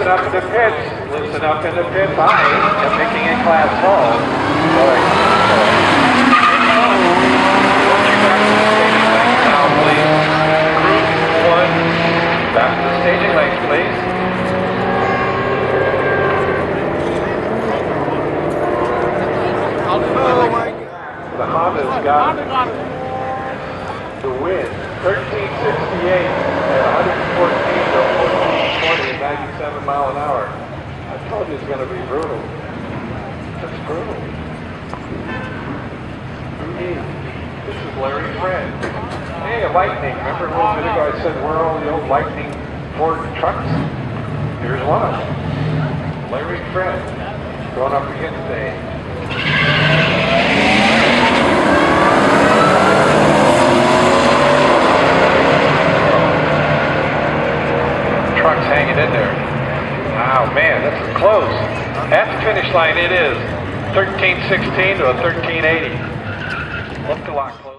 listen up in the pits. Listen up in the pits. I am making a class call. Now, please. Crew 1, back to the staging lanes, please. Oh my God. The Honda's got the win. 1368 at 114 to 1420 at 97 mile an hour. I told you it's going to be brutal. It's brutal. This is Larry Friend. Hey, a Lightning. Remember a little bit ago I said where are all the old Lightning Ford trucks? Here's one of them. Larry Friend. Going up again today. Truck's hanging in there. Wow, man, that's close. At the finish line, it is 1316 to a 1380. Looked a lot closer.